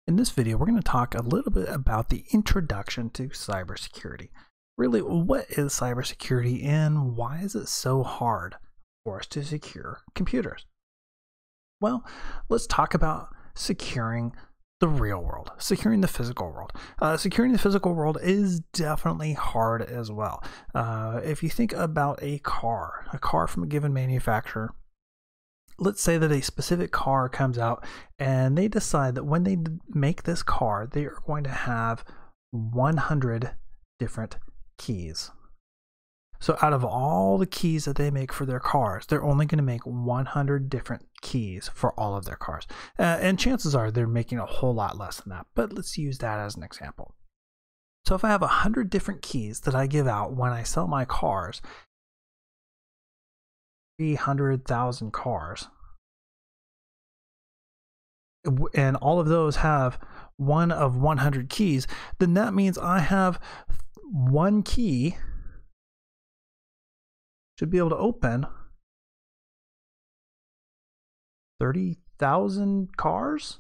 In this video, we're going to talk a little bit about the introduction to cybersecurity. Really, what is cybersecurity and why is it so hard for us to secure computers? Well, let's talk about securing the real world, securing the physical world. Securing the physical world is definitely hard as well. If you think about a car from a given manufacturer, let's say that a specific car comes out and they decide that when they make this car, they are going to have 100 different keys. So out of all the keys that they make for their cars, they're only going to make 100 different keys for all of their cars. And chances are they're making a whole lot less than that, but let's use that as an example. So if I have 100 different keys that I give out when I sell my cars, 300,000 cars, and all of those have one of 100 keys, then that means I have one key should be able to open 30,000 cars,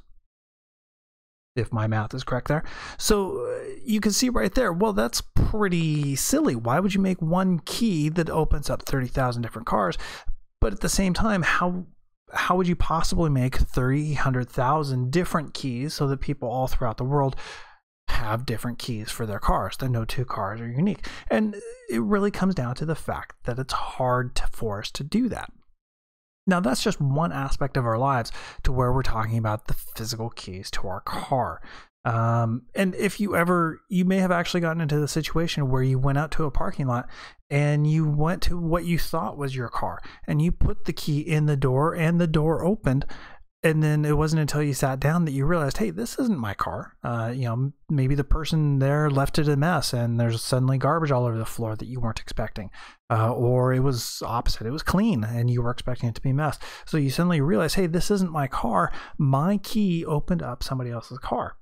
if my math is correct there. So you can see right there, well, that's pretty silly. Why would you make one key that opens up 30,000 different cars? But at the same time, how would you possibly make 300,000 different keys so that people all throughout the world have different keys for their cars? Then no two cars are unique. And it really comes down to the fact that it's hard for us to do that. Now, that's just one aspect of our lives to where we're talking about the physical keys to our car. And if you may have actually gotten into the situation where you went out to a parking lot and you went to what you thought was your car and you put the key in the door and the door opened. And then it wasn't until you sat down that you realized, hey, this isn't my car. Maybe the person there left it a mess and there's suddenly garbage all over the floor that you weren't expecting. Or it was opposite. It was clean and you were expecting it to be a mess. So you suddenly realize, hey, this isn't my car. My key opened up somebody else's car.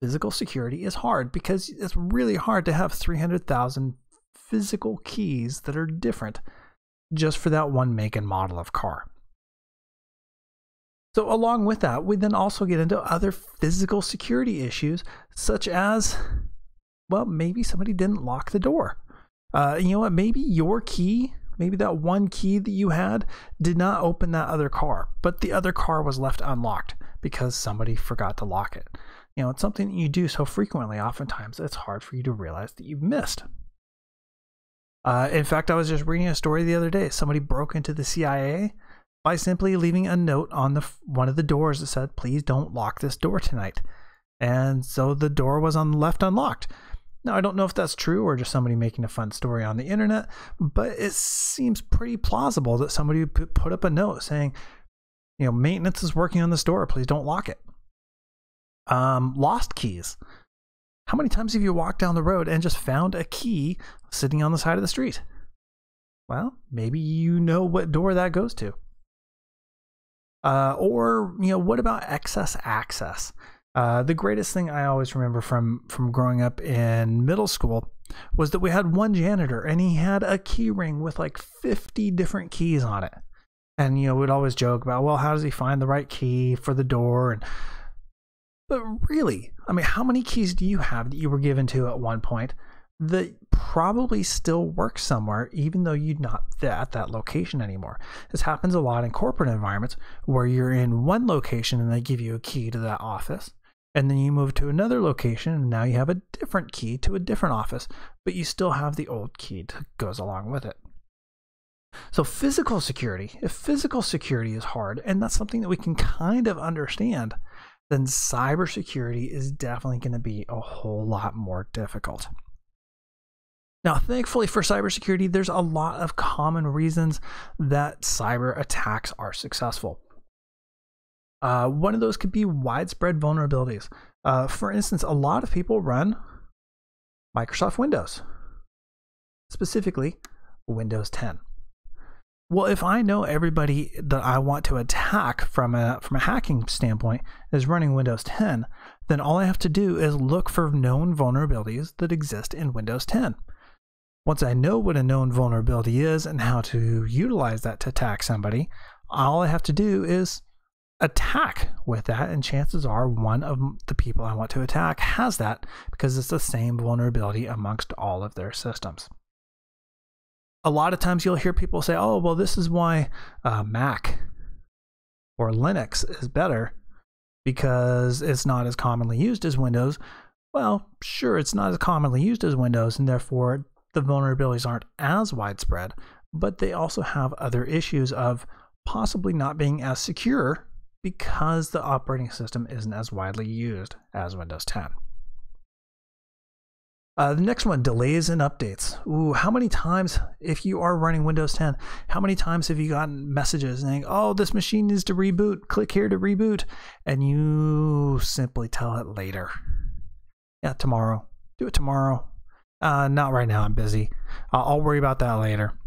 Physical security is hard because it's really hard to have 300,000 physical keys that are different just for that one make and model of car. So along with that, we then also get into other physical security issues, such as, well, maybe somebody didn't lock the door. You know what? Maybe your key, maybe that one key that you had did not open that other car, but the other car was left unlocked because somebody forgot to lock it. You know, it's something that you do so frequently, oftentimes it's hard for you to realize that you've missed. In fact, I was just reading a story the other day. Somebody broke into the CIA by simply leaving a note on one of the doors that said, please don't lock this door tonight. And so the door was left unlocked. Now, I don't know if that's true or just somebody making a fun story on the internet, but it seems pretty plausible that somebody put up a note saying, you know, maintenance is working on this door, please don't lock it. Lost keys. How many times have you walked down the road and just found a key sitting on the side of the street? Well, maybe you know what door that goes to. Or, you know, what about excess access? The greatest thing I always remember from growing up in middle school was that we had one janitor and he had a key ring with like 50 different keys on it. And, you know, we'd always joke about, well, how does he find the right key for the door? But really, I mean, how many keys do you have that you were given to at one point that probably still work somewhere, even though you're not at that location anymore? This happens a lot in corporate environments where you're in one location and they give you a key to that office. And then you move to another location and now you have a different key to a different office, but you still have the old key that goes along with it. So physical security, if physical security is hard, and that's something that we can kind of understand, then cybersecurity is definitely going to be a whole lot more difficult. Now, thankfully for cybersecurity, there's a lot of common reasons that cyber attacks are successful. One of those could be widespread vulnerabilities. For instance, a lot of people run Microsoft Windows, specifically Windows 10. Well, if I know everybody that I want to attack from a hacking standpoint is running Windows 10, then all I have to do is look for known vulnerabilities that exist in Windows 10. Once I know what a known vulnerability is and how to utilize that to attack somebody, all I have to do is attack with that, and chances are one of the people I want to attack has that because it's the same vulnerability amongst all of their systems. A lot of times you'll hear people say, oh, well, this is why Mac or Linux is better because it's not as commonly used as Windows. Well, sure, it's not as commonly used as Windows, and therefore the vulnerabilities aren't as widespread, but they also have other issues of possibly not being as secure because the operating system isn't as widely used as Windows 10. The next one, delays in updates. Ooh, how many times, if you are running Windows 10, how many times have you gotten messages saying, oh, this machine needs to reboot, click here to reboot, and you simply tell it later. Yeah, tomorrow. Do it tomorrow. Not right now, I'm busy. I'll worry about that later.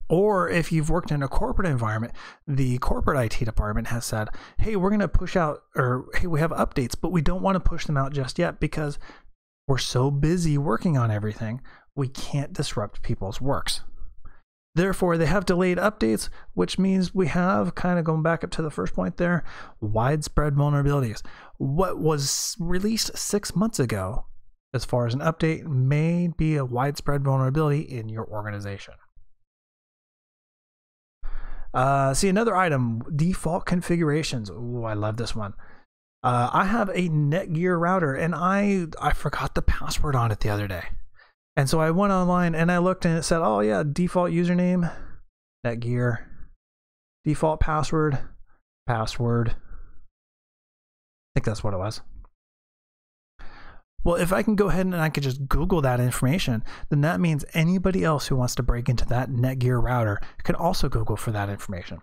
Or if you've worked in a corporate environment, the corporate IT department has said, hey, we're going to push out, or hey, we have updates, but we don't want to push them out just yet because we're so busy working on everything, we can't disrupt people's works. Therefore, they have delayed updates, which means we have, kind of going back up to the first point there, widespread vulnerabilities. What was released 6 months ago, as far as an update, may be a widespread vulnerability in your organization. See, another item, default configurations. Ooh, I love this one. I have a Netgear router, and I forgot the password on it the other day. And so I went online and I looked, and it said, oh yeah, default username, Netgear, default password. I think that's what it was. Well, if I can go ahead and I could just Google that information, then that means anybody else who wants to break into that Netgear router can also Google for that information.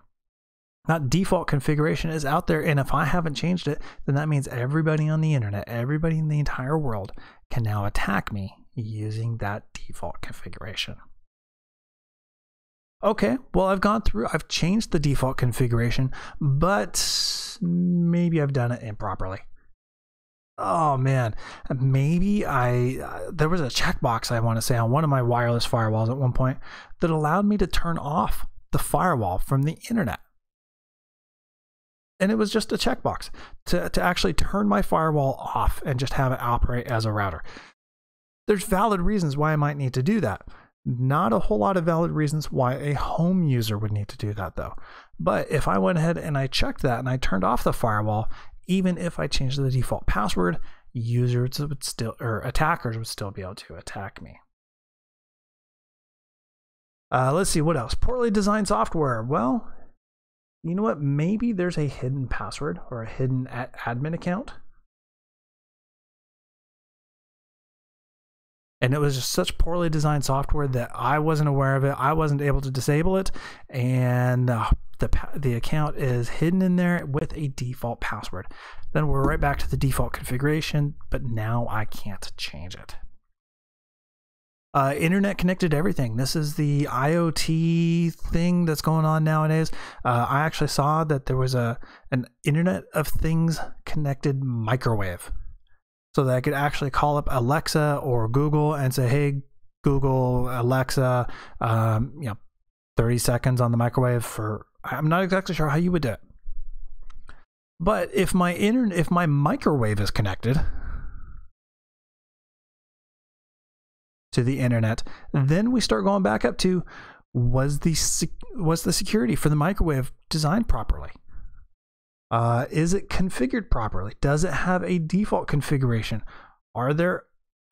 That default configuration is out there, and if I haven't changed it, then that means everybody on the internet, everybody in the entire world can now attack me using that default configuration. Okay, well, I've changed the default configuration, but maybe I've done it improperly. Oh man, maybe there was a checkbox, I want to say, on one of my wireless firewalls at one point that allowed me to turn off the firewall from the internet. And it was just a checkbox to actually turn my firewall off and just have it operate as a router. There's valid reasons why I might need to do that. Not a whole lot of valid reasons why a home user would need to do that though. But if I went ahead and I checked that and I turned off the firewall, even if I changed the default password, users would still, or attackers would still be able to attack me. Let's see, what else? Poorly designed software. Well, you know what? Maybe there's a hidden password or a hidden admin account. And it was just such poorly designed software that I wasn't aware of it. I wasn't able to disable it. And the account is hidden in there with a default password. Then we're right back to the default configuration, but now I can't change it. Internet connected everything. This is the IoT thing that's going on nowadays. I actually saw that there was an Internet of Things connected microwave, so that I could actually call up Alexa or Google and say, "Hey, Google, Alexa, 30 seconds on the microwave for." I'm not exactly sure how you would do it, but if my microwave is connected to the internet, then we start going back up to, was the security for the microwave designed properly? Is it configured properly? Does it have a default configuration? Are there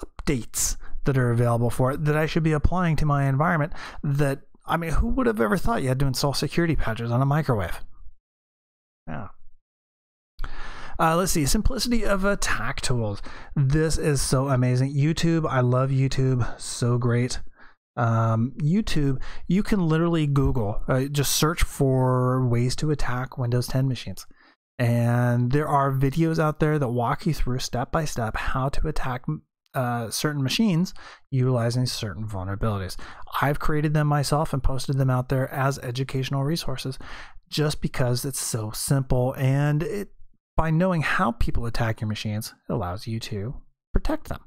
updates that are available for it that I should be applying to my environment? That, I mean, who would have ever thought you had to install security patches on a microwave? Yeah. Let's see, simplicity of attack tools. This is so amazing. YouTube, I love YouTube, so great. YouTube, you can literally Google, just search for ways to attack Windows 10 machines. And there are videos out there that walk you through step by step how to attack certain machines utilizing certain vulnerabilities. I've created them myself and posted them out there as educational resources just because it's so simple, and by knowing how people attack your machines, it allows you to protect them.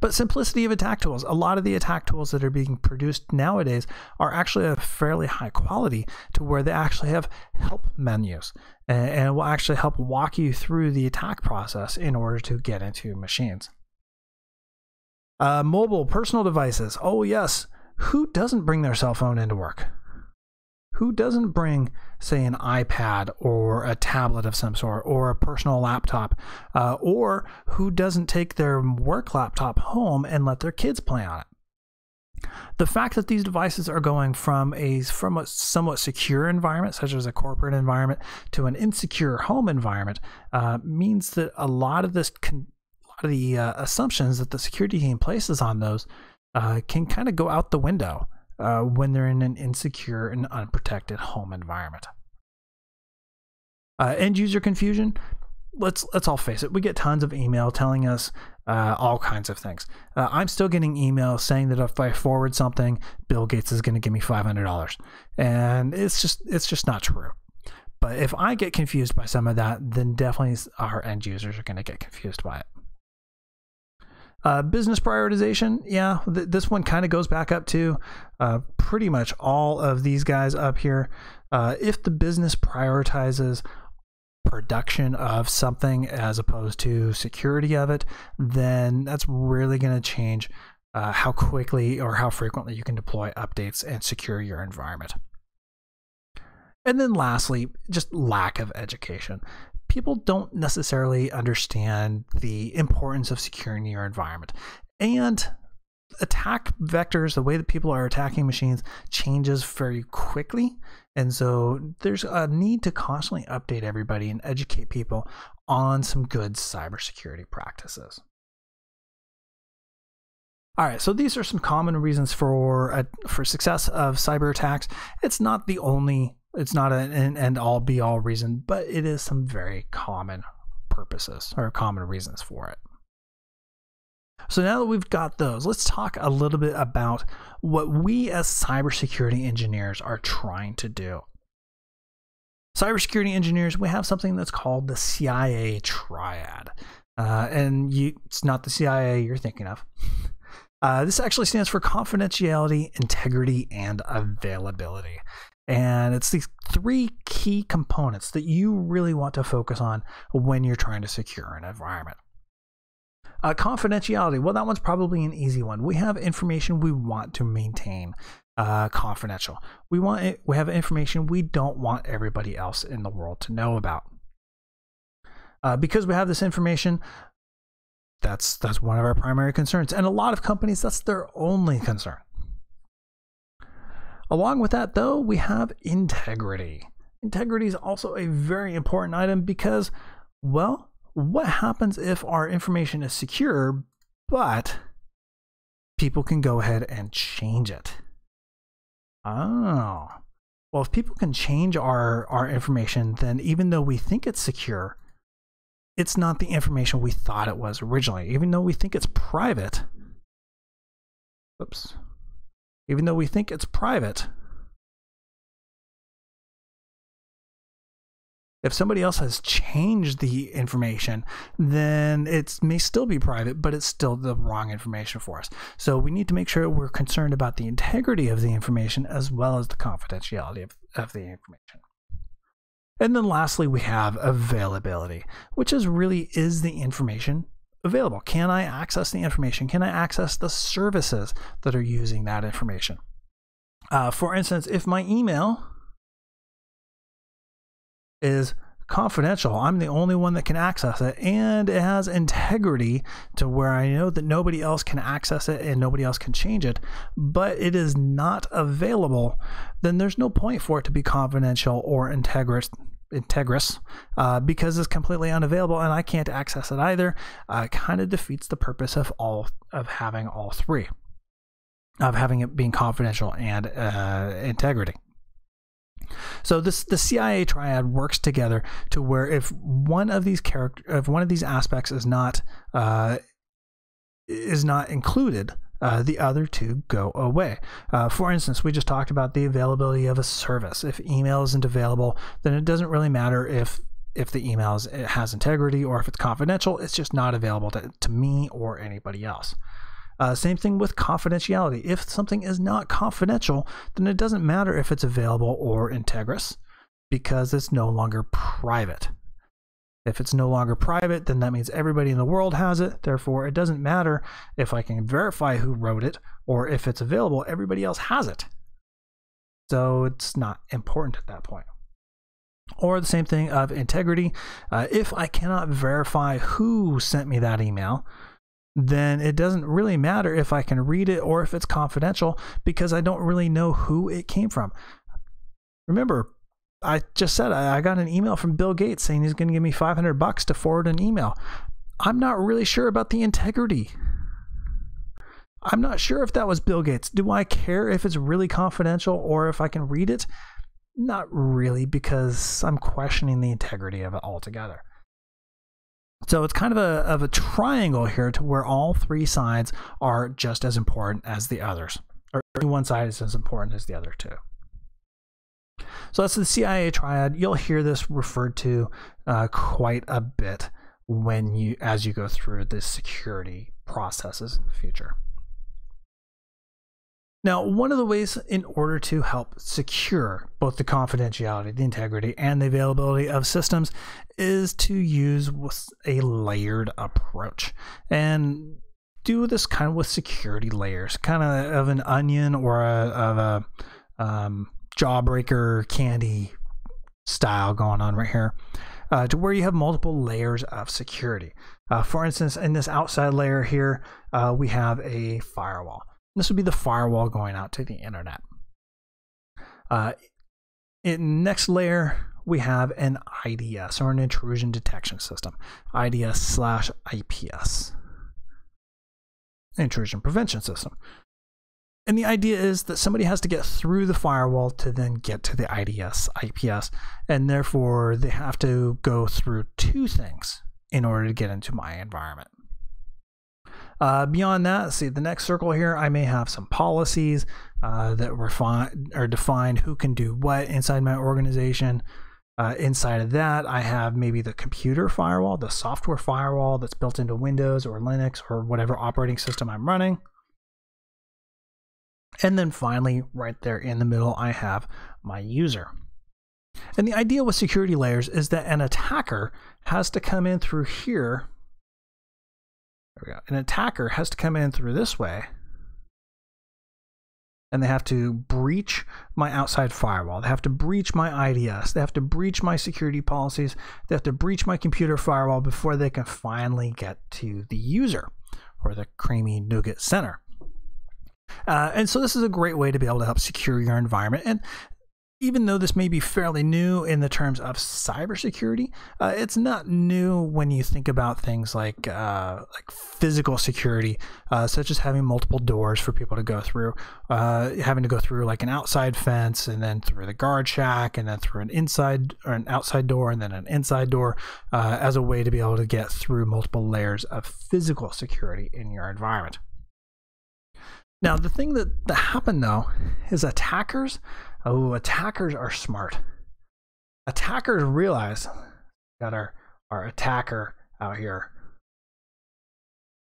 But simplicity of attack tools. A lot of the attack tools that are being produced nowadays are actually of fairly high quality to where they actually have help menus and will actually help walk you through the attack process in order to get into machines. Mobile personal devices. Oh yes, who doesn't bring their cell phone into work? Who doesn't bring, say, an iPad or a tablet of some sort or a personal laptop? Or who doesn't take their work laptop home and let their kids play on it? The fact that these devices are going from a somewhat secure environment, such as a corporate environment, to an insecure home environment means that a lot of the assumptions that the security team places on those can kind of go out the window when they're in an insecure and unprotected home environment. End user confusion. Let's all face it. We get tons of email telling us all kinds of things. I'm still getting emails saying that if I forward something, Bill Gates is going to give me $500, and it's just not true. But if I get confused by some of that, then definitely our end users are going to get confused by it. Business prioritization, yeah, this one kind of goes back up to pretty much all of these guys up here. If the business prioritizes production of something as opposed to security of it, then that's really going to change how quickly or how frequently you can deploy updates and secure your environment. And then lastly, just lack of education. People don't necessarily understand the importance of securing your environment. And attack vectors, the way that people are attacking machines, changes very quickly. And so there's a need to constantly update everybody and educate people on some good cybersecurity practices. All right, so these are some common reasons for success of cyber attacks. It's not the only, it's not an end-all be-all reason, but it is some very common purposes or common reasons for it. So now that we've got those, let's talk a little bit about what we as cybersecurity engineers are trying to do. Cybersecurity engineers, we have something that's called the CIA Triad. It's not the CIA you're thinking of. This actually stands for confidentiality, integrity, and availability. And it's these three key components that you really want to focus on when you're trying to secure an environment. Confidentiality, well, that one's probably an easy one. We have information we want to maintain confidential. We have information we don't want everybody else in the world to know about. Because we have this information, that's one of our primary concerns. And a lot of companies, that's their only concern. Along with that, though, we have integrity. Integrity is also a very important item because, well, what happens if our information is secure, but people can go ahead and change it? Oh, well, if people can change our information, then even though we think it's secure, it's not the information we thought it was originally. Even though we think it's private, even though we think it's private, if somebody else has changed the information, then it may still be private, but it's still the wrong information for us. So we need to make sure we're concerned about the integrity of the information as well as the confidentiality of the information. And then lastly, we have availability, which is the information available? Can I access the information? Can I access the services that are using that information? For instance, if my email is confidential, I'm the only one that can access it, and it has integrity to where I know that nobody else can access it and nobody else can change it, but it is not available, then there's no point for it to be confidential or integrous because it's completely unavailable and I can't access it either. Kind of defeats the purpose of having all three, of having it being confidential and integrity. So the CIA Triad works together to where if one of these aspects is not included, the other two go away. For instance, we just talked about the availability of a service. If email isn't available, then it doesn't really matter if if the email it has integrity, or if it's confidential, it's just not available to me or anybody else. Same thing with confidentiality. If something is not confidential, then it doesn't matter if it's available or integrous, because it's no longer private. If it's no longer private, then that means everybody in the world has it. Therefore, it doesn't matter if I can verify who wrote it, or if it's available, everybody else has it. So it's not important at that point. Or the same thing of integrity. If I cannot verify who sent me that email, then it doesn't really matter if I can read it or if it's confidential, because I don't really know who it came from. Remember, I just said I got an email from Bill Gates saying he's going to give me $500 to forward an email. I'm not really sure about the integrity. I'm not sure if that was Bill Gates. Do I care if it's really confidential or if I can read it? Not really, because I'm questioning the integrity of it altogether. So it's kind of a triangle here, to where all three sides are just as important as the others, or one side is as important as the other two. So that's the CIA triad. You'll hear this referred to quite a bit as you go through the security processes in the future. Now, one of the ways in order to help secure both the confidentiality, the integrity, and the availability of systems is to use a layered approach, and do this kind of with security layers, kind of an onion or of a jawbreaker candy style going on right here, to where you have multiple layers of security. For instance, in this outside layer here, we have a firewall. This would be the firewall going out to the internet. In next layer, we have an IDS, or an intrusion detection system, IDS/IPS, intrusion prevention system. And the idea is that somebody has to get through the firewall to then get to the IDS/IPS, and therefore they have to go through two things in order to get into my environment. Beyond that, see the next circle here, I may have some policies that define who can do what inside my organization. Inside of that, I have maybe the computer firewall, the software firewall that's built into Windows or Linux or whatever operating system I'm running. And then finally, right there in the middle, I have my user. And the idea with security layers is that an attacker has to come in through here. There we go. An attacker has to come in through this way, and they have to breach my outside firewall. They have to breach my IDS. They have to breach my security policies. They have to breach my computer firewall before they can finally get to the user, or the creamy nougat center. And so this is a great way to be able to help secure your environment. And even though this may be fairly new in the terms of cybersecurity, it's not new when you think about things like physical security, such as having multiple doors for people to go through, having to go through like an outside fence, and then through the guard shack, and then through an inside or an outside door, and then an inside door, as a way to be able to get through multiple layers of physical security in your environment. Now, the thing that happened though is attackers are smart. Attackers realize, got our attacker out here.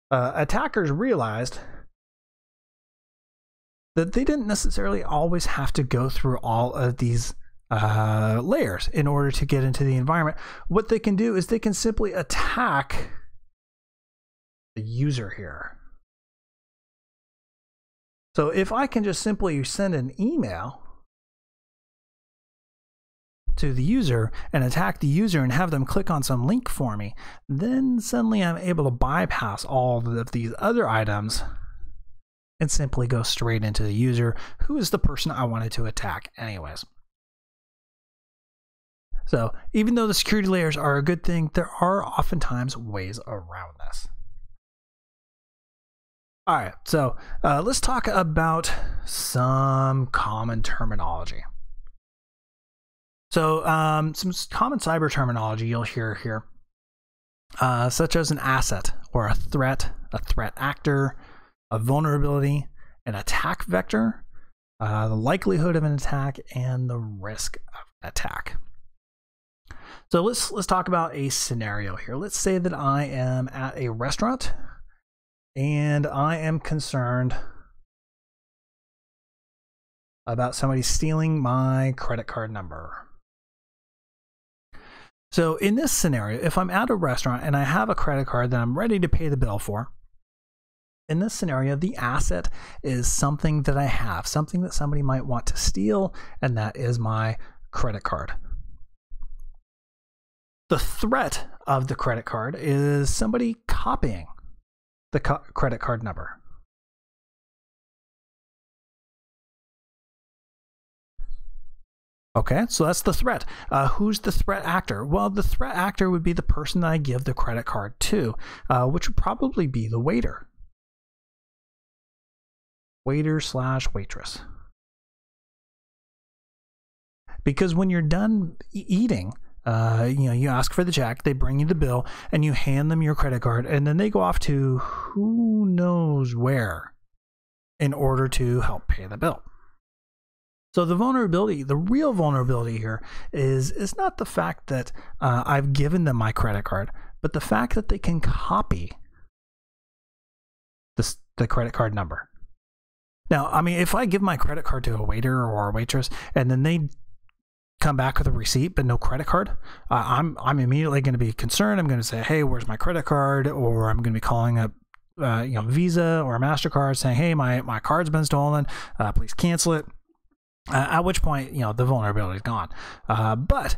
Attackers realized that they didn't necessarily always have to go through all of these layers in order to get into the environment. What they can do is they can simply attack the user here. So if I can just simply send an email to the user and attack the user and have them click on some link for me, then suddenly I'm able to bypass all of these other items and simply go straight into the user, who is the person I wanted to attack anyways. So even though the security layers are a good thing, there are oftentimes ways around this. All right, so let's talk about some common terminology. So some common cyber terminology you'll hear here, such as an asset or a threat actor, a vulnerability, an attack vector, the likelihood of an attack, and the risk of attack. So let's talk about a scenario here. Let's say that I am at a restaurant and I am concerned about somebody stealing my credit card number. So in this scenario, if I'm at a restaurant and I have a credit card that I'm ready to pay the bill for, in this scenario, the asset is something that I have, something that somebody might want to steal, and that is my credit card. The threat of the credit card is somebody copying the credit card number. Okay, so that's the threat. Who's the threat actor? Well, the threat actor would be the person that I give the credit card to, which would probably be the waiter. Waiter/waitress. Because when you're done eating, you ask for the check, they bring you the bill, and you hand them your credit card, and then they go off to who knows where in order to help pay the bill. So the vulnerability, the real vulnerability here is not the fact that I've given them my credit card, but the fact that they can copy the credit card number. Now, I mean, if I give my credit card to a waiter or a waitress and then they come back with a receipt but no credit card, I'm immediately going to be concerned. I'm going to say, hey, where's my credit card? Or I'm going to be calling up Visa or MasterCard saying, hey, my card's been stolen. Please cancel it. At which point, the vulnerability is gone. But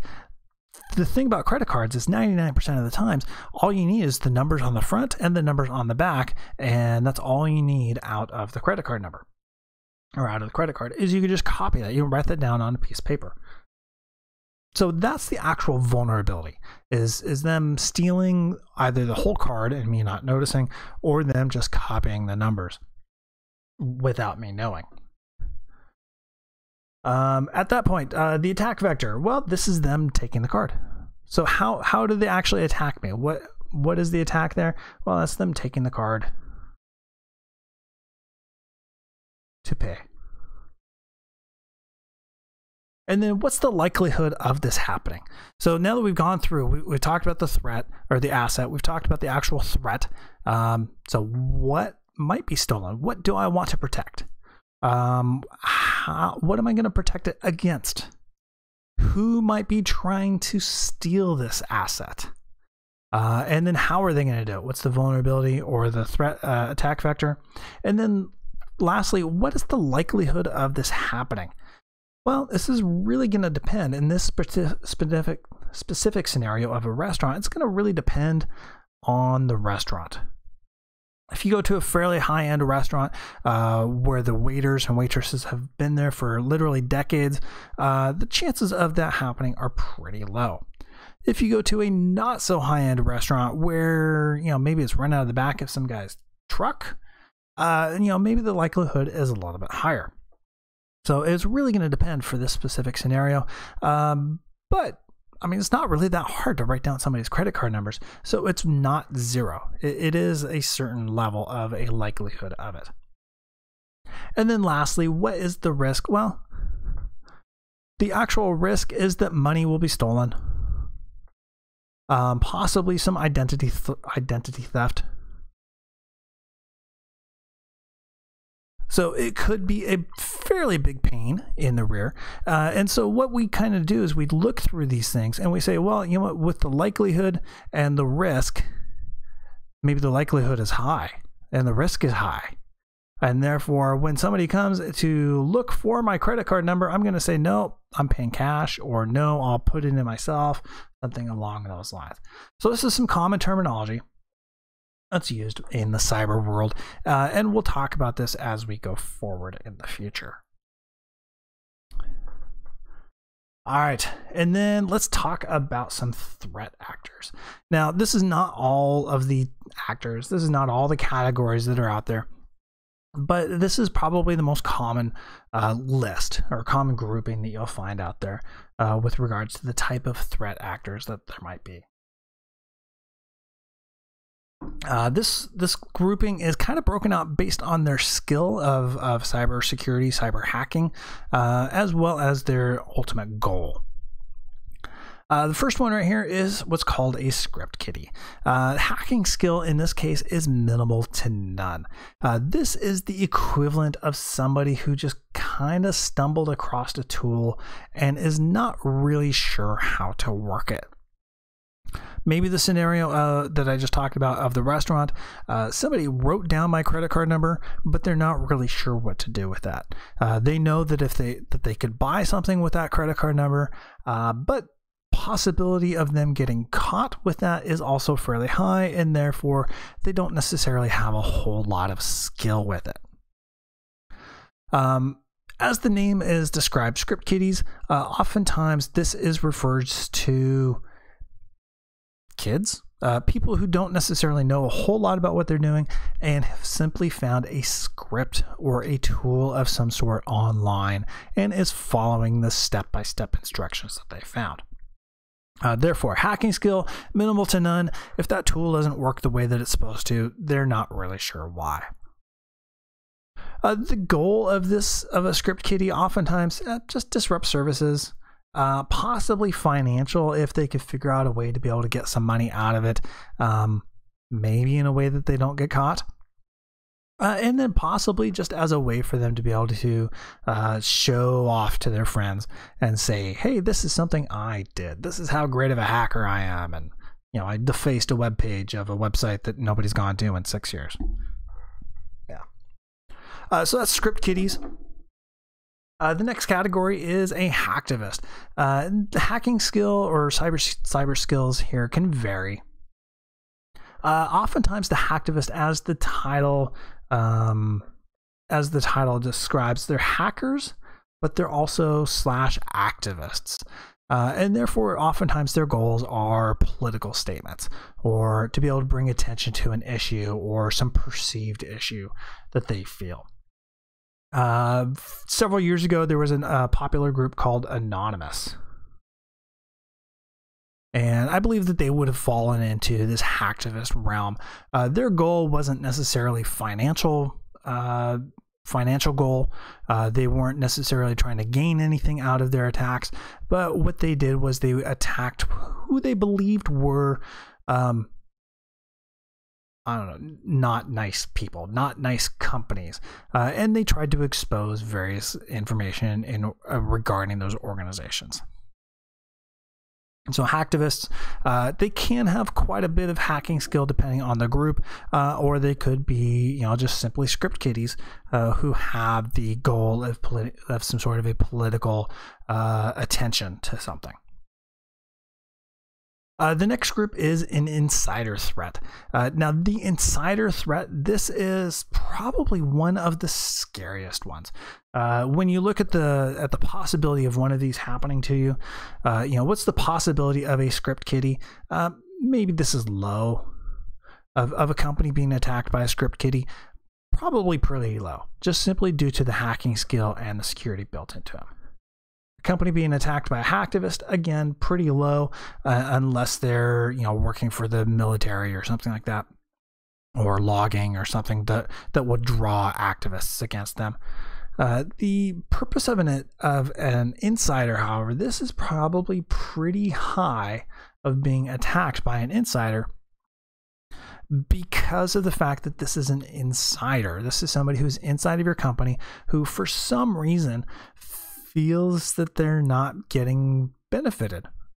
the thing about credit cards is 99% of the times, all you need is the numbers on the front and the numbers on the back, and that's all you need out of the credit card number, or out of the credit card, is you can just copy that. You can write that down on a piece of paper. So that's the actual vulnerability, is them stealing either the whole card and me not noticing, or them just copying the numbers without me knowing. At that point, the attack vector, well, this is them taking the card. So how do they actually attack me? What is the attack there? Well, that's them taking the card to pay. And then what's the likelihood of this happening? So now that we've gone through, we talked about the threat or the asset. We've talked about the actual threat. So what might be stolen? What do I want to protect? What am I going to protect it against? Who might be trying to steal this asset? And then how are they going to do it? What's the vulnerability or the threat attack vector? And then lastly, what is the likelihood of this happening? Well, this is really going to depend. In this specific scenario of a restaurant, it's going to really depend on the restaurant. If you go to a fairly high-end restaurant where the waiters and waitresses have been there for literally decades, the chances of that happening are pretty low. If you go to a not so high-end restaurant where maybe it's run out of the back of some guy's truck, maybe the likelihood is a little bit higher. So it's really going to depend for this specific scenario. But I mean, it's not really that hard to write down somebody's credit card numbers. So it's not zero. It is a certain level of a likelihood of it. And then lastly, what is the risk? Well, the actual risk is that money will be stolen. Possibly some identity theft. So it could be a fairly big pain in the rear. And so what we kind of do is we look through these things and we say, well, you know what, with the likelihood and the risk, maybe the likelihood is high and the risk is high. And therefore, when somebody comes to look for my credit card number, I'm going to say, no, I'm paying cash, or no, I'll put it in myself, something along those lines. So this is some common terminology that's used in the cyber world, and we'll talk about this as we go forward in the future. All right, and then let's talk about some threat actors. Now, this is not all of the actors. This is not all the categories that are out there, but this is probably the most common list or common grouping that you'll find out there with regards to the type of threat actors that there might be. This grouping is kind of broken out based on their skill of cybersecurity, cyber hacking, as well as their ultimate goal. The first one right here is what's called a script kiddie. Hacking skill in this case is minimal to none. This is the equivalent of somebody who just kind of stumbled across a tool and is not really sure how to work it. Maybe the scenario that I just talked about of the restaurant, somebody wrote down my credit card number, but they're not really sure what to do with that. They know that if they could buy something with that credit card number, but possibility of them getting caught with that is also fairly high, and therefore they don't necessarily have a whole lot of skill with it. As the name is described, script kiddies, oftentimes this is referred to kids, people who don't necessarily know a whole lot about what they're doing and have simply found a script or a tool of some sort online and is following the step-by-step instructions that they found. Therefore, hacking skill, minimal to none. If that tool doesn't work the way that it's supposed to, they're not really sure why. The goal of a script kiddie oftentimes just disrupt services. Possibly financial if they could figure out a way to be able to get some money out of it, maybe in a way that they don't get caught. And then possibly just as a way for them to be able to show off to their friends and say, hey, this is something I did. This is how great of a hacker I am. And, I defaced a web page of a website that nobody's gone to in 6 years. Yeah. So that's script kiddies. The next category is a hacktivist. The hacking skill or cyber skills here can vary. Oftentimes, the hacktivist, as the title describes, they're hackers, but they're also /activists. And therefore, oftentimes their goals are political statements or to be able to bring attention to an issue or some perceived issue that they feel. Several years ago, there was a popular group called Anonymous. And I believe that they would have fallen into this hacktivist realm. Their goal wasn't necessarily financial goal. They weren't necessarily trying to gain anything out of their attacks. But what they did was they attacked who they believed were not nice people, not nice companies. And they tried to expose various information regarding those organizations. So hacktivists, they can have quite a bit of hacking skill depending on the group, or they could be, just simply script kiddies who have the goal of some sort of a political attention to something. The next group is an insider threat. Now, the insider threat, this is probably one of the scariest ones. When you look at the possibility of one of these happening to you, what's the possibility of a script kiddie? Maybe this is low. Of a company being attacked by a script kiddie, probably pretty low, just simply due to the hacking skill and the security built into them. Company being attacked by a hacktivist, again, pretty low, unless they're working for the military or something like that, or logging or something that would draw activists against them. The purpose of an insider, however, this is probably pretty high of being attacked by an insider, because of the fact that this is an insider. This is somebody who's inside of your company who, for some reason, feels that they're not getting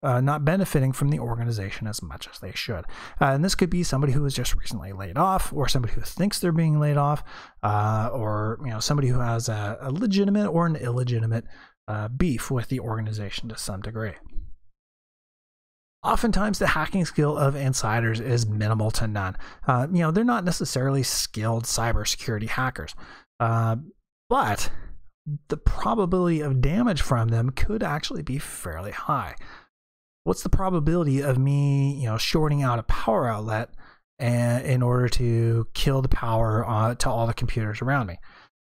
not benefiting from the organization as much as they should. And this could be somebody who was just recently laid off, or somebody who thinks they're being laid off, or somebody who has a legitimate or an illegitimate beef with the organization to some degree. Oftentimes, the hacking skill of insiders is minimal to none. They're not necessarily skilled cybersecurity hackers, but the probability of damage from them could actually be fairly high. What's the probability of me, shorting out a power outlet in order to kill the power to all the computers around me?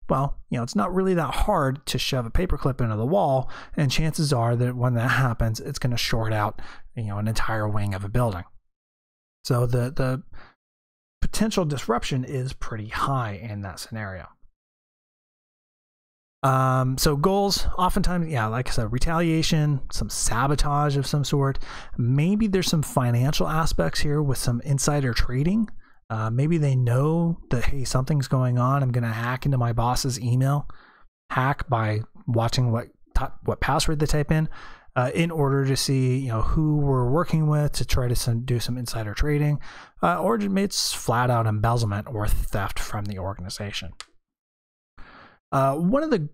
Well, it's not really that hard to shove a paperclip into the wall, and chances are that when that happens, it's going to short out, an entire wing of a building. So the potential disruption is pretty high in that scenario. So goals, oftentimes, yeah, like I said, retaliation, some sabotage of some sort. Maybe there's some financial aspects here with some insider trading. Maybe they know that, hey, something's going on. I'm going to hack into my boss's email, hack by watching what password they type in order to see, who we're working with to try to do some insider trading, or it's flat out embezzlement or theft from the organization. One of the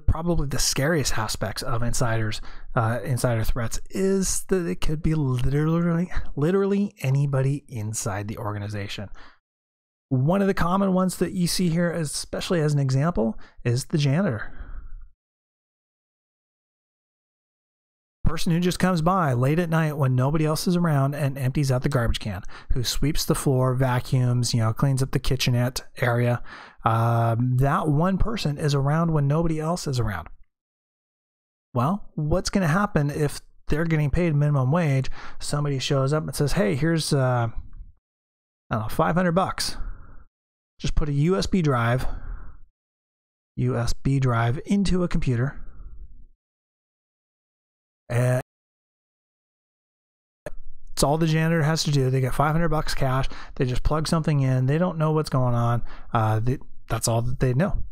probably the scariest aspects of insider threats is that it could be literally anybody inside the organization. One of the common ones that you see here, especially as an example, is the janitor. Person who just comes by late at night when nobody else is around and empties out the garbage can, who sweeps the floor, vacuums, cleans up the kitchenette area. That one person is around when nobody else is around. Well, what's going to happen if they're getting paid minimum wage? Somebody shows up and says, hey, here's $500. Just put a USB drive into a computer. And it's all the janitor has to do. They get $500 cash. They just plug something in. They don't know what's going on. That's all that they know.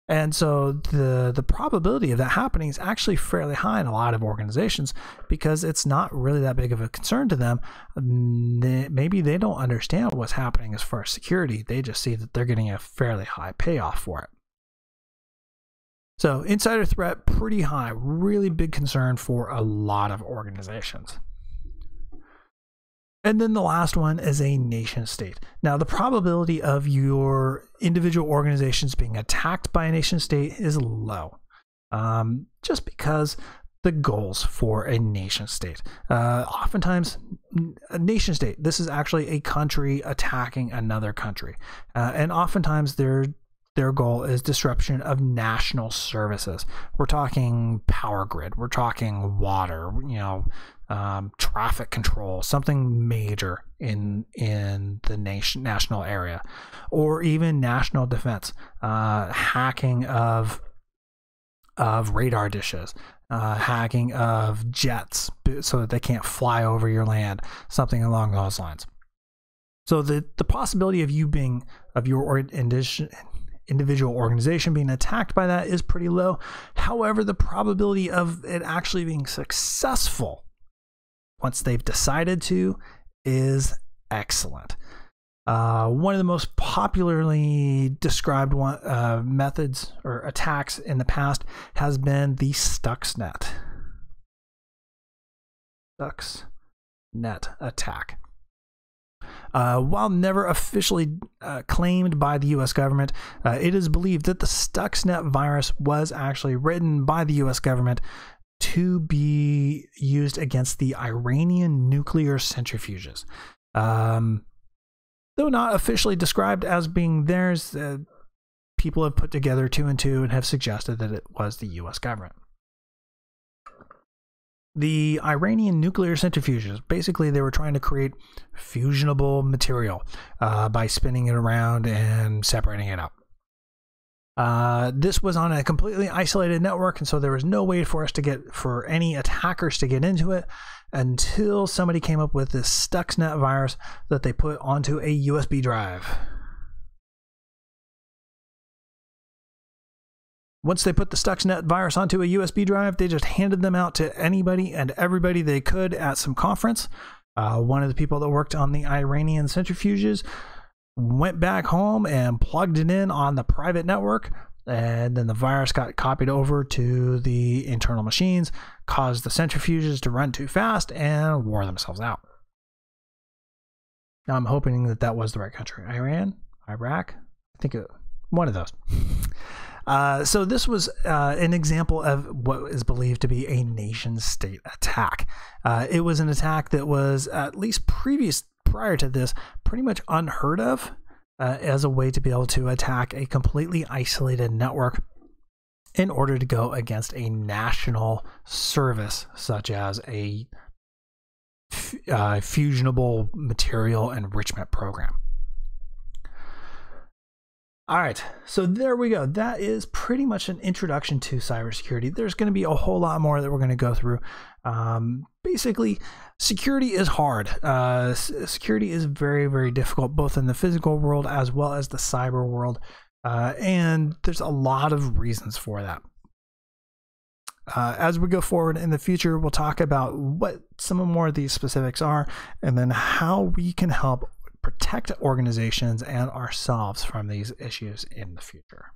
And so the probability of that happening is actually fairly high in a lot of organizations because it's not really that big of a concern to them. Maybe they don't understand what's happening as far as security. They just see that they're getting a fairly high payoff for it. So insider threat, pretty high, really big concern for a lot of organizations. And then the last one is a nation state. Now, the probability of your individual organizations being attacked by a nation state is low, just because the goals for a nation state. Oftentimes, a nation state, this is actually a country attacking another country. And oftentimes their goal is disruption of national services. We're talking power grid. We're talking water, traffic control, something major in the national area, or even national defense, hacking of radar dishes, hacking of jets so that they can't fly over your land, something along those lines. So the possibility of your individual organization being attacked by that is pretty low. However, the probability of it actually being successful once they've decided to is excellent. One of the most popularly described methods or attacks in the past has been the Stuxnet attack. While never officially claimed by the U.S. government, it is believed that the Stuxnet virus was actually written by the U.S. government to be used against the Iranian nuclear centrifuges. Though not officially described as being theirs, people have put together 2 and 2 and have suggested that it was the U.S. government. The Iranian nuclear centrifuges, basically they were trying to create fusionable material by spinning it around and separating it up. This was on a completely isolated network, and so there was no way for any attackers to get into it until somebody came up with this Stuxnet virus that they put onto a USB drive. Once they put the Stuxnet virus onto a USB drive, they just handed them out to anybody and everybody they could at some conference. One of the people that worked on the Iranian centrifuges went back home and plugged it in on the private network, and then the virus got copied over to the internal machines, caused the centrifuges to run too fast, and wore themselves out. Now, I'm hoping that was the right country. Iran? Iraq? I think one of those. So this was an example of what is believed to be a nation-state attack. It was an attack that was, at least prior to this, pretty much unheard of as a way to be able to attack a completely isolated network in order to go against a national service such as a fusionable material enrichment program. All right, so there we go. That is pretty much an introduction to cybersecurity. There's going to be a whole lot more that we're going to go through. Basically, security is hard. Security is very, very difficult, both in the physical world as well as the cyber world. And there's a lot of reasons for that. As we go forward in the future, we'll talk about what some more of these specifics are, and then how we can help protect organizations and ourselves from these issues in the future.